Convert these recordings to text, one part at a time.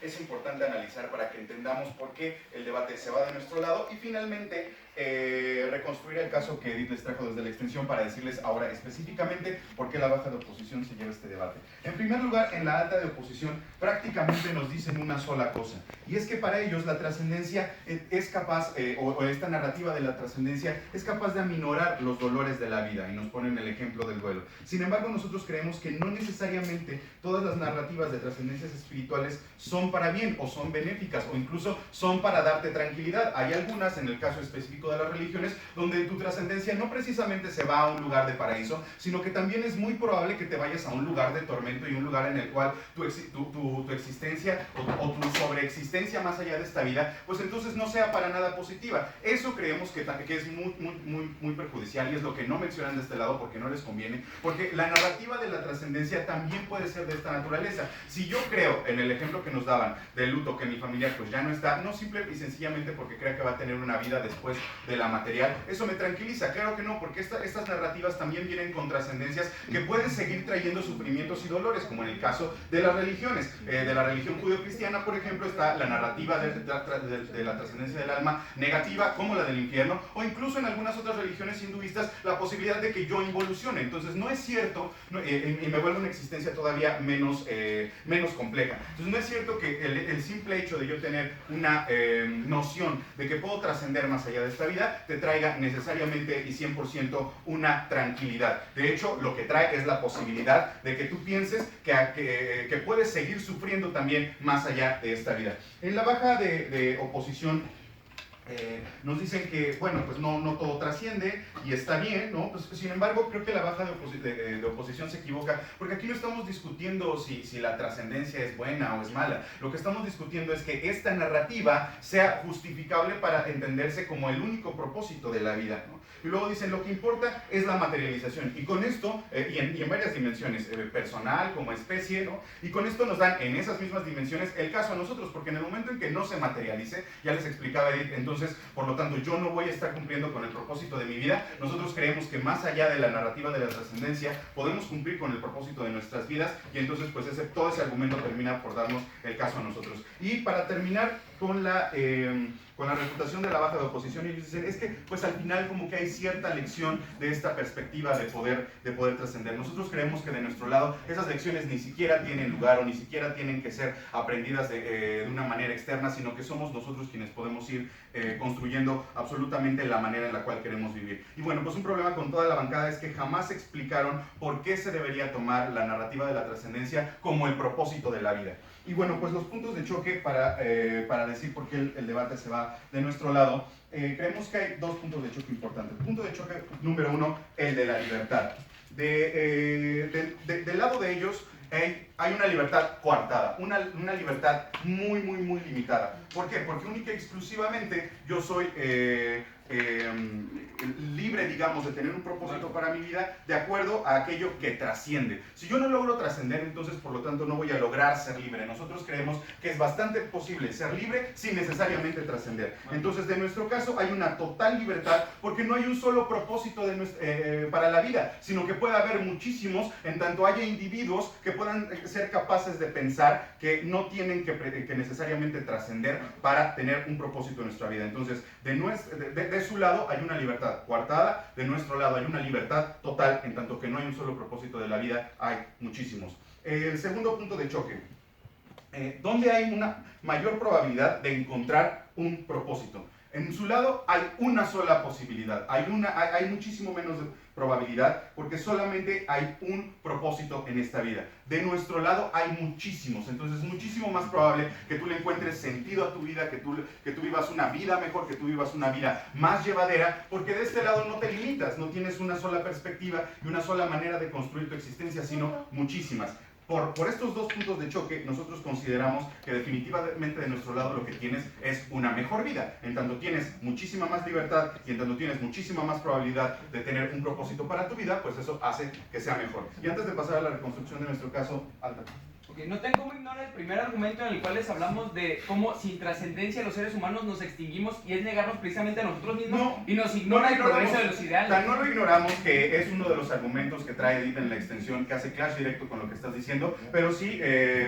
Es importante analizar para que entendamos por qué el debate se va de nuestro lado y finalmente reconstruir el caso que Edith les trajo desde la extensión para decirles ahora específicamente por qué la baja de oposición se lleva este debate. En primer lugar, en la alta de oposición prácticamente nos dicen una sola cosa, y es que para ellos la trascendencia es capaz, o esta narrativa de la trascendencia es capaz de aminorar los dolores de la vida, y nos ponen el ejemplo del duelo. Sin embargo, nosotros creemos que no necesariamente todas las narrativas de trascendencias espirituales son para bien, o son benéficas, o incluso son para darte tranquilidad. Hay algunas, en el caso específico de las religiones, donde tu trascendencia no precisamente se va a un lugar de paraíso, sino que también es muy probable que te vayas a un lugar de tormento y un lugar en el cual tu existencia o tu sobreexistencia más allá de esta vida, pues entonces no sea para nada positiva. Eso creemos que es muy perjudicial, y es lo que no mencionan de este lado porque no les conviene, porque la narrativa de la trascendencia también puede ser de esta naturaleza. Si yo creo, en el ejemplo que nos daban del luto, que mi familia pues ya no está, no simple y sencillamente porque crea que va a tener una vida después de la material, eso me tranquiliza. Claro que no, porque estas narrativas también vienen con trascendencias que pueden seguir trayendo sufrimientos y dolores, como en el caso de las religiones. De la religión judeocristiana, por ejemplo, está la narrativa de la trascendencia del alma negativa, como la del infierno, o incluso en algunas otras religiones hinduistas, la posibilidad de que yo involucione. Entonces no es cierto, y me vuelve una existencia todavía menos compleja. Entonces no es cierto que el simple hecho de yo tener una noción de que puedo trascender más allá de esta vida, te traiga necesariamente y 100% una tranquilidad. De hecho, lo que trae es la posibilidad de que tú pienses que puedes seguir sufriendo también más allá de esta vida. En la baja de oposición, nos dicen que, bueno, pues no todo trasciende y está bien, ¿no? Pues, sin embargo, creo que la baja de oposición se equivoca, porque aquí no estamos discutiendo si la trascendencia es buena o es mala. Lo que estamos discutiendo es que esta narrativa sea justificable para entenderse como el único propósito de la vida, ¿no? Y luego dicen, lo que importa es la materialización, y con esto, y en varias dimensiones, personal, como especie, ¿no? Y con esto nos dan en esas mismas dimensiones el caso a nosotros, porque en el momento en que no se materialice, ya les explicaba Edith, entonces, por lo tanto, yo no voy a estar cumpliendo con el propósito de mi vida. Nosotros creemos que más allá de la narrativa de la trascendencia, podemos cumplir con el propósito de nuestras vidas, y entonces, pues, todo ese argumento termina por darnos el caso a nosotros. Y para terminar con la refutación de la baja de oposición, ellos dicen, es que pues al final como que hay cierta lección de esta perspectiva de poder trascender. Nosotros creemos que de nuestro lado esas lecciones ni siquiera tienen lugar, o ni siquiera tienen que ser aprendidas de una manera externa, sino que somos nosotros quienes podemos ir construyendo absolutamente la manera en la cual queremos vivir. Y bueno, pues un problema con toda la bancada es que jamás explicaron por qué se debería tomar la narrativa de la trascendencia como el propósito de la vida. Y bueno, pues los puntos de choque para decir por qué el debate se va de nuestro lado, creemos que hay dos puntos de choque importantes. El punto de choque número uno, el de la libertad. Del lado de ellos hay una libertad coartada, una libertad muy limitada. ¿Por qué? Porque única y exclusivamente yo soy libre, digamos, de tener un propósito para mi vida de acuerdo a aquello que trasciende. Si yo no logro trascender, entonces por lo tanto no voy a lograr ser libre. Nosotros creemos que es bastante posible ser libre sin necesariamente trascender. Entonces, de nuestro caso hay una total libertad, porque no hay un solo propósito para la vida, sino que puede haber muchísimos, en tanto haya individuos que puedan ser capaces de pensar que no tienen que necesariamente trascender para tener un propósito en nuestra vida. Entonces, de su lado hay una libertad coartada, de nuestro lado hay una libertad total, en tanto que no hay un solo propósito de la vida, hay muchísimos. El segundo punto de choque, ¿dónde hay una mayor probabilidad de encontrar un propósito? En su lado hay una sola posibilidad, hay muchísimo menos probabilidad, porque solamente hay un propósito en esta vida. De nuestro lado hay muchísimos, entonces es muchísimo más probable que tú le encuentres sentido a tu vida, que tú vivas una vida mejor, que tú vivas una vida más llevadera, porque de este lado no te limitas, no tienes una sola perspectiva y una sola manera de construir tu existencia, sino muchísimas. Por estos dos puntos de choque, nosotros consideramos que definitivamente de nuestro lado lo que tienes es una mejor vida. En tanto tienes muchísima más libertad y en tanto tienes muchísima más probabilidad de tener un propósito para tu vida, pues eso hace que sea mejor. Y antes de pasar a la reconstrucción de nuestro caso, Alta. No tengo cómo ignorar el primer argumento en el cual les hablamos de cómo sin trascendencia los seres humanos nos extinguimos y es negarnos precisamente a nosotros mismos y nos ignora el progreso de los ideales. No lo ignoramos, que es uno de los argumentos que trae Edith en la extensión, que hace clash directo con lo que estás diciendo, pero sí,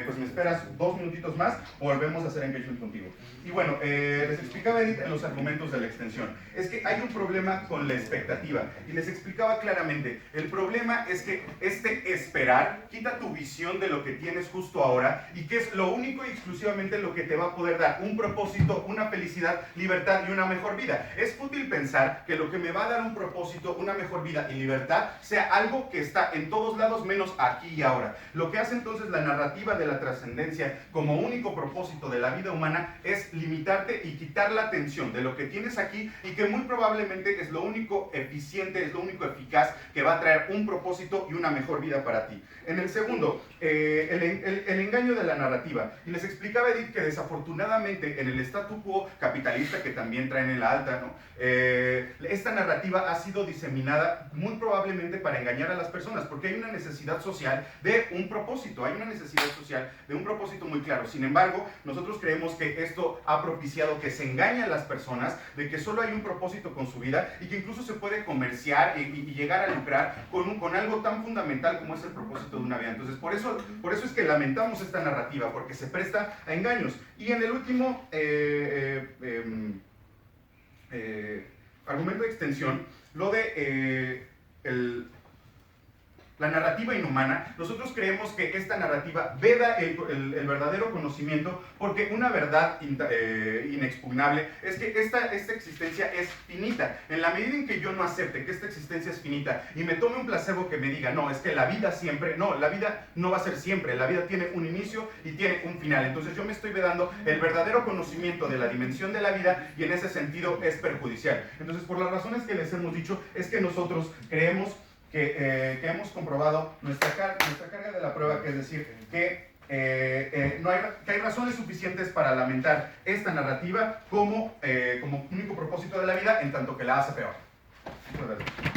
pues me esperas 2 minutitos más o volvemos a hacer engagement contigo. Y bueno, les explicaba Edith en los argumentos de la extensión, es que hay un problema con la expectativa y les explicaba claramente, el problema es que este esperar quita tu visión de lo que tienes justo ahora y que es lo único y exclusivamente lo que te va a poder dar un propósito, una felicidad, libertad y una mejor vida. Es fútil pensar que lo que me va a dar un propósito, una mejor vida y libertad sea algo que está en todos lados menos aquí y ahora. Lo que hace entonces la narrativa de la trascendencia como único propósito de la vida humana es limitarte y quitar la atención de lo que tienes aquí y que muy probablemente es lo único eficiente, es lo único eficaz que va a traer un propósito y una mejor vida para ti. En el segundo, el engaño de la narrativa. Y les explicaba Edith que desafortunadamente en el statu quo capitalista que también traen en la alta, ¿no? Esta narrativa ha sido diseminada muy probablemente para engañar a las personas, porque hay una necesidad social de un propósito, hay una necesidad social de un propósito muy claro. Sin embargo, nosotros creemos que esto ha propiciado que se engañen a las personas de que solo hay un propósito con su vida y que incluso se puede comerciar y llegar a lucrar con algo tan fundamental como es el propósito de una vida. Entonces, por eso es que lamentamos esta narrativa, porque se presta a engaños. Y en el último argumento de extensión, lo de la narrativa inhumana, nosotros creemos que esta narrativa veda el verdadero conocimiento, porque una verdad inexpugnable es que esta existencia es finita. En la medida en que yo no acepte que esta existencia es finita y me tome un placebo que me diga, no, es que la vida siempre, no, la vida no va a ser siempre, la vida tiene un inicio y tiene un final. Entonces yo me estoy vedando el verdadero conocimiento de la dimensión de la vida y en ese sentido es perjudicial. Entonces, por las razones que les hemos dicho, es que nosotros creemos que hemos comprobado nuestra carga de la prueba, que es decir, que hay razones suficientes para lamentar esta narrativa como único propósito de la vida, en tanto que la hace peor. Muchas gracias.